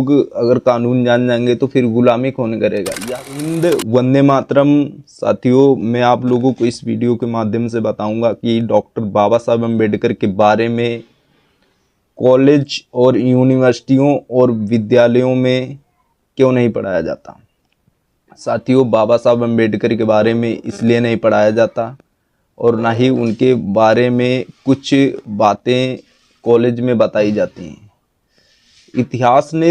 लोग अगर कानून जान जाएंगे तो फिर गुलामी कौन करेगा। या हिंद वंदे मातरम। साथियों, मैं आप लोगों को इस वीडियो के माध्यम से बताऊंगा कि डॉक्टर बाबा साहब अम्बेडकर के बारे में कॉलेज और यूनिवर्सिटियों और विद्यालयों में क्यों नहीं पढ़ाया जाता। साथियों, बाबा साहब अम्बेडकर के बारे में इसलिए नहीं पढ़ाया जाता और ना ही उनके बारे में कुछ बातें कॉलेज में बताई जाती हैं। इतिहास ने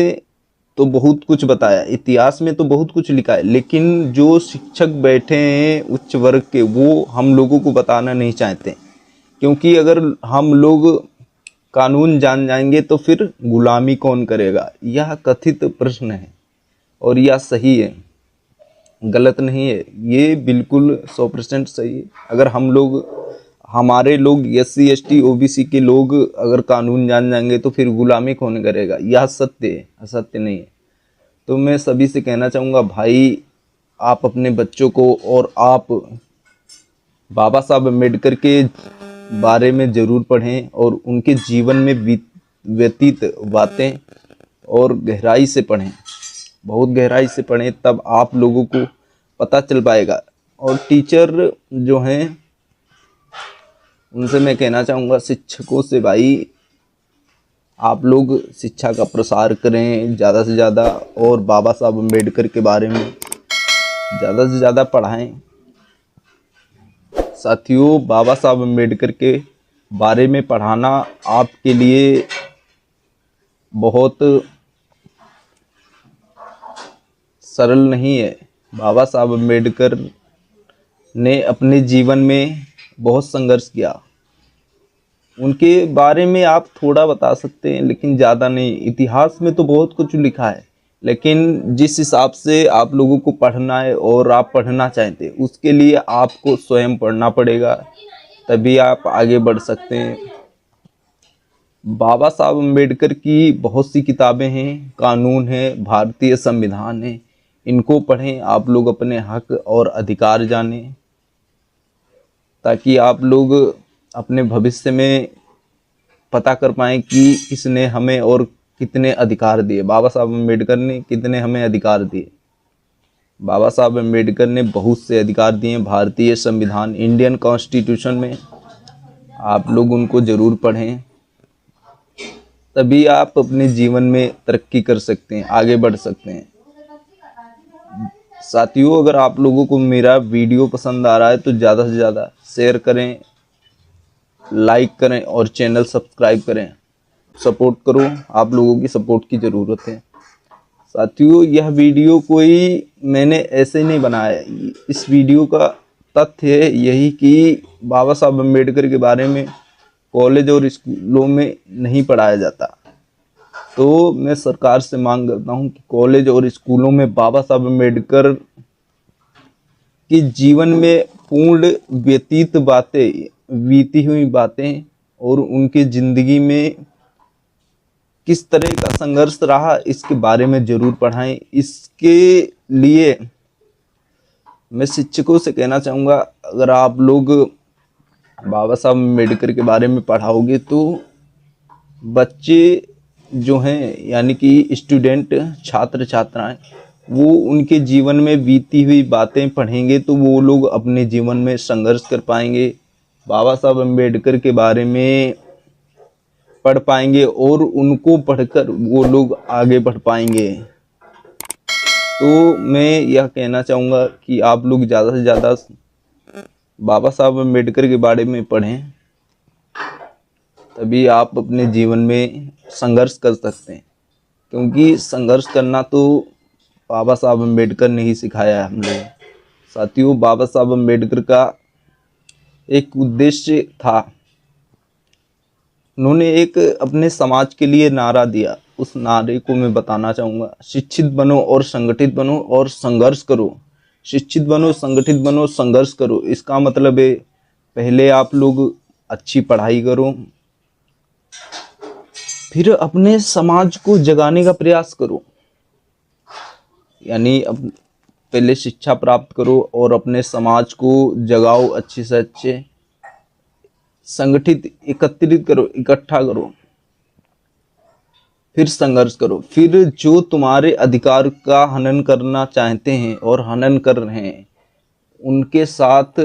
तो बहुत कुछ बताया, इतिहास में तो बहुत कुछ लिखा है, लेकिन जो शिक्षक बैठे हैं उच्च वर्ग के, वो हम लोगों को बताना नहीं चाहते। क्योंकि अगर हम लोग कानून जान जाएंगे तो फिर गुलामी कौन करेगा। यह कथित प्रश्न है और यह सही है, गलत नहीं है। ये बिल्कुल 100% सही है। अगर हमारे लोग SC ST OBC के लोग अगर कानून जान जाएंगे तो फिर गुलामी कौन करेगा। यह सत्य है, असत्य नहीं है। तो मैं सभी से कहना चाहूँगा, भाई आप अपने बच्चों को और आप बाबा साहब अम्बेडकर के बारे में ज़रूर पढ़ें और उनके जीवन में व्यतीत बातें और गहराई से पढ़ें, बहुत गहराई से पढ़ें, तब आप लोगों को पता चल पाएगा। और टीचर जो हैं उनसे मैं कहना चाहूँगा, शिक्षकों से, भाई आप लोग शिक्षा का प्रसार करें ज़्यादा से ज़्यादा और बाबा साहब अम्बेडकर के बारे में ज़्यादा से ज़्यादा पढ़ाएं। साथियों, बाबा साहब अम्बेडकर के बारे में पढ़ाना आपके लिए बहुत सरल नहीं है। बाबा साहब अम्बेडकर ने अपने जीवन में बहुत संघर्ष किया। उनके बारे में आप थोड़ा बता सकते हैं, लेकिन ज़्यादा नहीं। इतिहास में तो बहुत कुछ लिखा है, लेकिन जिस हिसाब से आप लोगों को पढ़ना है और आप पढ़ना चाहते हैं, उसके लिए आपको स्वयं पढ़ना पड़ेगा, तभी आप आगे बढ़ सकते हैं। बाबा साहब अम्बेडकर की बहुत सी किताबें हैं, कानून है, भारतीय संविधान है, इनको पढ़ें। आप लोग अपने हक और अधिकार जानें, ताकि आप लोग अपने भविष्य में पता कर पाएँ कि किसने हमें और कितने अधिकार दिए। बाबा साहब अम्बेडकर ने कितने हमें अधिकार दिए। बाबा साहब अम्बेडकर ने बहुत से अधिकार दिए भारतीय संविधान, इंडियन कॉन्स्टिट्यूशन में। आप लोग उनको ज़रूर पढ़ें, तभी आप अपने जीवन में तरक्की कर सकते हैं, आगे बढ़ सकते हैं। साथियों, अगर आप लोगों को मेरा वीडियो पसंद आ रहा है तो ज़्यादा से ज़्यादा शेयर करें, लाइक करें और चैनल सब्सक्राइब करें। सपोर्ट करो, आप लोगों की सपोर्ट की ज़रूरत है। साथियों, यह वीडियो कोई मैंने ऐसे नहीं बनाया है। इस वीडियो का तथ्य है यही कि बाबा साहब अम्बेडकर के बारे में कॉलेज और स्कूलों में नहीं पढ़ाया जाता। तो मैं सरकार से मांग करता हूँ कि कॉलेज और स्कूलों में बाबा साहब अम्बेडकर के जीवन में पूर्ण व्यतीत बातें, बीती हुई बातें और उनके ज़िंदगी में किस तरह का संघर्ष रहा, इसके बारे में ज़रूर पढ़ाएं। इसके लिए मैं शिक्षकों से कहना चाहूँगा, अगर आप लोग बाबा साहब अम्बेडकर के बारे में पढ़ाओगे तो बच्चे जो हैं, यानी कि स्टूडेंट, छात्र छात्राएं, वो उनके जीवन में बीती हुई बातें पढ़ेंगे तो वो लोग अपने जीवन में संघर्ष कर पाएंगे, बाबा साहब अम्बेडकर के बारे में पढ़ पाएंगे और उनको पढ़कर वो लोग आगे बढ़ पाएंगे। तो मैं यह कहना चाहूँगा कि आप लोग ज़्यादा से ज़्यादा बाबा साहब अम्बेडकर के बारे में पढ़ें, तभी आप अपने जीवन में संघर्ष कर सकते हैं। क्योंकि संघर्ष करना तो बाबा साहब अम्बेडकर ने ही सिखाया है हम लोग। साथियों, बाबा साहब अम्बेडकर का एक उद्देश्य था, उन्होंने एक अपने समाज के लिए नारा दिया। उस नारे को मैं बताना चाहूँगा, शिक्षित बनो और संगठित बनो और संघर्ष करो। शिक्षित बनो, संगठित बनो, संघर्ष करो। इसका मतलब है पहले आप लोग अच्छी पढ़ाई करो, फिर अपने समाज को जगाने का प्रयास करो। यानी अब पहले शिक्षा प्राप्त करो और अपने समाज को जगाओ, अच्छे से अच्छे संगठित, एकत्रित करो, इकट्ठा करो। फिर संघर्ष करो। फिर जो तुम्हारे अधिकार का हनन करना चाहते हैं और हनन कर रहे हैं, उनके साथ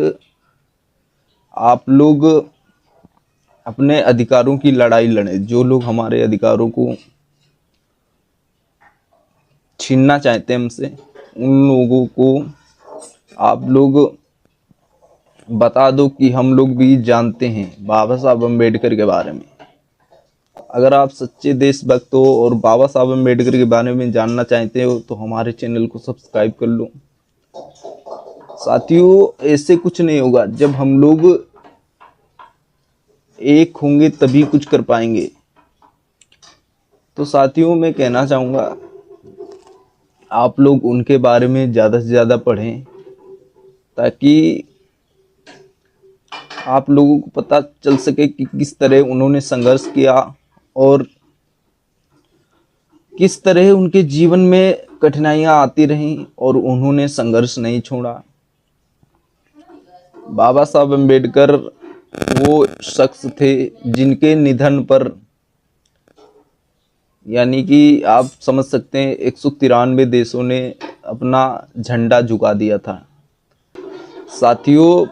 आप लोग अपने अधिकारों की लड़ाई लड़ें। जो लोग हमारे अधिकारों को छीनना चाहते हैं हमसे, उन लोगों को आप लोग बता दो कि हम लोग भी जानते हैं बाबा साहब अम्बेडकर के बारे में। अगर आप सच्चे देशभक्त हो और बाबा साहब अम्बेडकर के बारे में जानना चाहते हो तो हमारे चैनल को सब्सक्राइब कर लो। साथियों, ऐसे कुछ नहीं होगा। जब हम लोग एक होंगे तभी कुछ कर पाएंगे। तो साथियों, मैं कहना चाहूँगा आप लोग उनके बारे में ज़्यादा से ज़्यादा पढ़ें, ताकि आप लोगों को पता चल सके कि किस तरह उन्होंने संघर्ष किया और किस तरह उनके जीवन में कठिनाइयाँ आती रहीं और उन्होंने संघर्ष नहीं छोड़ा। बाबा साहब अम्बेडकर वो शख्स थे जिनके निधन पर, यानी कि आप समझ सकते हैं, 193 देशों ने अपना झंडा झुका दिया था। साथियों,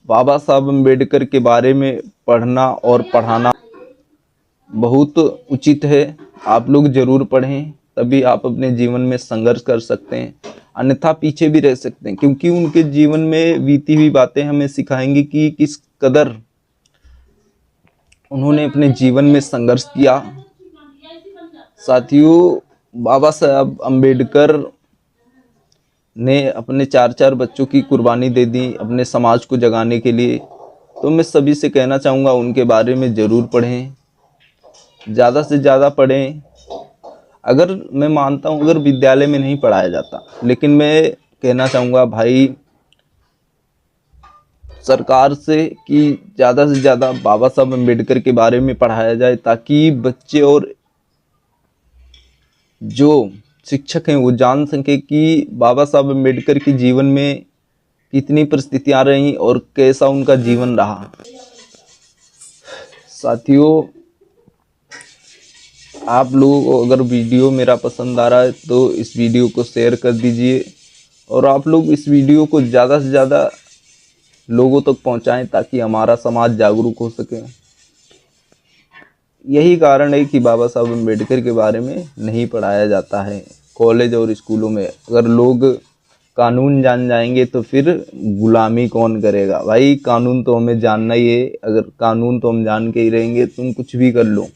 बाबा साहब अम्बेडकर के बारे में पढ़ना और पढ़ाना बहुत उचित है। आप लोग ज़रूर पढ़ें, तभी आप अपने जीवन में संघर्ष कर सकते हैं, अन्यथा पीछे भी रह सकते हैं। क्योंकि उनके जीवन में बीती हुई बातें हमें सिखाएंगी कि किस कदर उन्होंने अपने जीवन में संघर्ष किया। साथियों, बाबा साहब अम्बेडकर ने अपने 4 बच्चों की कुर्बानी दे दी अपने समाज को जगाने के लिए। तो मैं सभी से कहना चाहूँगा उनके बारे में ज़रूर पढ़ें, ज़्यादा से ज़्यादा पढ़ें। अगर मैं मानता हूँ अगर विद्यालय में नहीं पढ़ाया जाता, लेकिन मैं कहना चाहूँगा भाई सरकार से कि ज़्यादा से ज़्यादा बाबा साहब अम्बेडकर के बारे में पढ़ाया जाए, ताकि बच्चे और जो शिक्षक हैं वो जान सके कि बाबा साहब अम्बेडकर के जीवन में कितनी परिस्थितियां रहीं और कैसा उनका जीवन रहा। साथियों, आप लोगों को अगर वीडियो मेरा पसंद आ रहा है तो इस वीडियो को शेयर कर दीजिए और आप लोग इस वीडियो को ज़्यादा से ज़्यादा लोगों तक पहुंचाएं, ताकि हमारा समाज जागरूक हो सके। यही कारण है कि बाबा साहब अम्बेडकर के बारे में नहीं पढ़ाया जाता है कॉलेज और स्कूलों में। अगर लोग कानून जान जाएंगे तो फिर गुलामी कौन करेगा। भाई कानून तो हमें जानना ही है। अगर कानून तो हम जान के ही रहेंगे, तुम कुछ भी कर लो,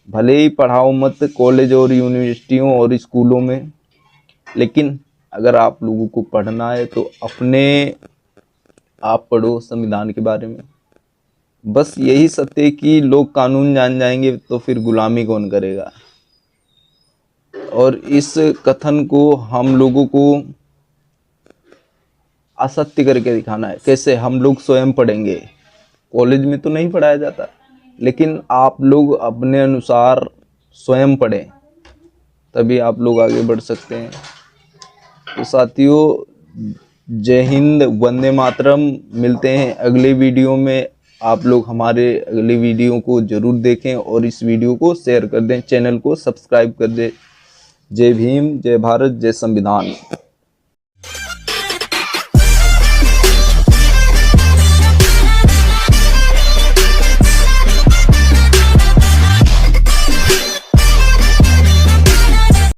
भले ही पढ़ाओ मत कॉलेज और यूनिवर्सिटियों और स्कूलों में, लेकिन अगर आप लोगों को पढ़ना है तो अपने आप पढ़ो संविधान के बारे में। बस यही सत्य है कि लोग कानून जान जाएंगे तो फिर गुलामी कौन करेगा। और इस कथन को हम लोगों को असत्य करके दिखाना है। कैसे? हम लोग स्वयं पढ़ेंगे, कॉलेज में तो नहीं पढ़ाया जाता, लेकिन आप लोग अपने अनुसार स्वयं पढ़ें, तभी आप लोग आगे बढ़ सकते हैं। तो साथियों, जय हिंद, वंदे मातरम। मिलते हैं अगले वीडियो में। आप लोग हमारे अगले वीडियो को ज़रूर देखें और इस वीडियो को शेयर कर दें, चैनल को सब्सक्राइब कर दें। जय भीम, जय भारत, जय संविधान।